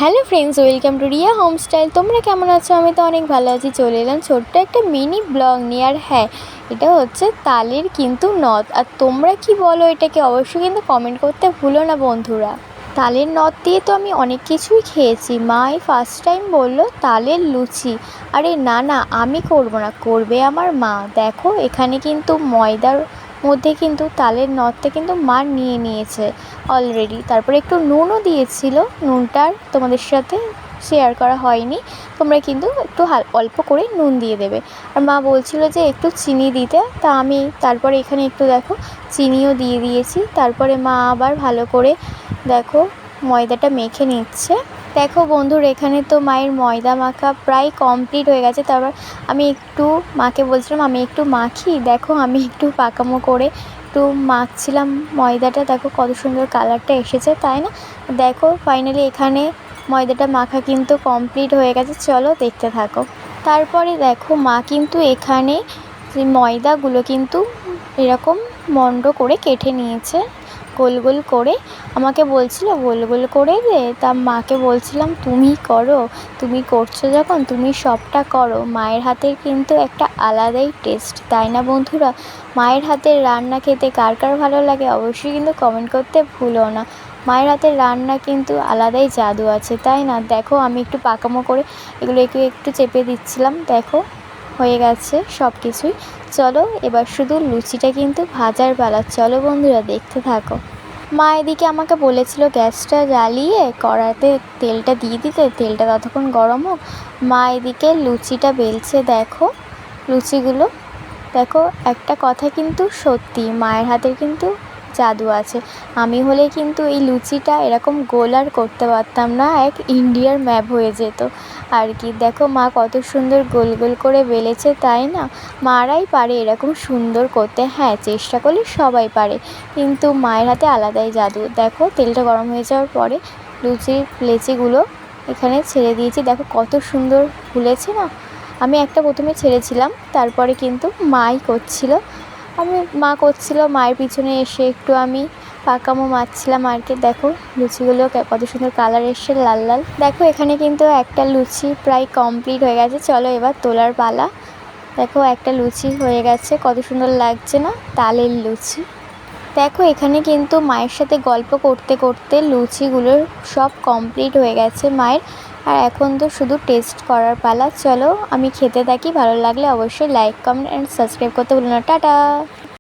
Hello friends, welcome to Riya home style. তোমরা কেমন আছো? আমি তো অনেক ভালো আছি। চলে এলাম ছোট্ট একটা মিনি ব্লগ নিয়ে। আর হ্যাঁ, এটা হচ্ছে তালের কিন্তু নথ। আর তোমরা কি বলো এটাকে? অবশ্যই কিন্তু কমেন্ট করতে ভুলো না বন্ধুরা। তালের নথ দিয়ে তো আমি অনেক কিছুই খেয়েছি। মা এই ফার্স্ট টাইম বললো তালের লুচি। আরে না না, আমি করবো না, করবে আমার মা। দেখো এখানে কিন্তু ময়দার মধ্যে কিন্তু তালের নথটা কিন্তু মা নিয়ে নিয়েছে অলরেডি। তারপরে একটু নুনও দিয়েছিল, নুনটা তোমাদের সাথে শেয়ার করা হয়নি। তোমরা কিন্তু একটু অল্প করে নুন দিয়ে দেবে। আর মা বলছিল যে একটু চিনি দিতে, তা আমি তারপরে এখানে একটু দেখো চিনিও দিয়ে দিয়েছি। তারপরে মা আবার ভালো করে দেখো ময়দাটা মেখে নিচ্ছে। দেখো বন্ধুর, এখানে তো মায়ের ময়দা মাখা প্রায় কমপ্লিট হয়ে গেছে। তারপর আমি একটু মাকে বলছিলাম আমি একটু মাখি। দেখো আমি একটু পাকামো করে একটু মাখছিলাম ময়দাটা। দেখো কত সুন্দর কালারটা এসেছে, তাই না? দেখো ফাইনালি এখানে ময়দাটা মাখা কিন্তু কমপ্লিট হয়ে গেছে। চলো দেখতে থাকো। তারপরে দেখো মা কিন্তু এখানে যে ময়দাগুলো কিন্তু এরকম মন্ড করে কেটে নিয়েছে, গোল গোল করে। আমাকে বলছিল গোল গোল করে দে। তা মাকে বলছিলাম তুমি করো, তুমি করছো যখন তুমি সবটা করো। মায়ের হাতের কিন্তু একটা আলাদাই টেস্ট, তাই না বন্ধুরা? মায়ের হাতের রান্না খেতে কার কার ভালো লাগে অবশ্যই কিন্তু কমেন্ট করতে ভুলো না। মায়ের হাতের রান্না কিন্তু আলাদাই জাদু আছে, তাই না? দেখো আমি একটু পাকামো করে এগুলো একটু একটু চেপে দিচ্ছিলাম। দেখো হয়ে গেছে সব কিছুই। চলো এবার শুধু লুচিটা কিন্তু ভাজার পালা। চলো বন্ধুরা দেখতে থাকো। মা এদিকে আমাকে বলেছিল গ্যাসটা জ্বালিয়ে কড়াইতে তেলটা দিয়ে দিতে, তেলটা ততক্ষণ গরম হোক। মা এদিকে লুচিটা বেলছে। দেখো লুচিগুলো, দেখো একটা কথা কিন্তু সত্যি, মায়ের হাতের কিন্তু জাদু আছে। আমি হলে কিন্তু এই লুচিটা এরকম গোল আর করতে পারতাম না, এক ইন্ডিয়ার ম্যাপ হয়ে যেত আর কি। দেখো মা কত সুন্দর গোল গোল করে বেলেছে, তাই না? মারাই পারে এরকম সুন্দর করতে। হ্যাঁ, চেষ্টা করলে সবাই পারে, কিন্তু মায়ের হাতে আলাদাই জাদু। দেখো তেলটা গরম হয়ে যাওয়ার পরে লুচির লেচিগুলো এখানে ছেড়ে দিয়েছি। দেখো কত সুন্দর ফুলেছে না? আমি একটা প্রথমে ছেড়েছিলাম, তারপরে কিন্তু মাই করছিল। মা করছিল, মায়ের পিছনে এসে একটু আমি পাকামো মারছিলাম আর কি। দেখো লুচিগুলো কত সুন্দর কালার এসছে, লাল লাল। দেখো এখানে কিন্তু একটা লুচি প্রায় কমপ্লিট হয়ে গেছে। চলো এবার তোলার পালা। দেখো একটা লুচি হয়ে গেছে, কত সুন্দর লাগছে না? তালের লুচি। দেখো এখানে কিন্তু মায়ের সাথে গল্প করতে করতে লুচিগুলো সব কমপ্লিট হয়ে গেছে মায়ের। আর এখন তো শুধু টেস্ট করার পালা। চলো আমি খেতে থাকি। ভালো লাগলে অবশ্যই লাইক, কমেন্ট অ্যান্ড সাবস্ক্রাইব করতে ভুলো না। টাটা।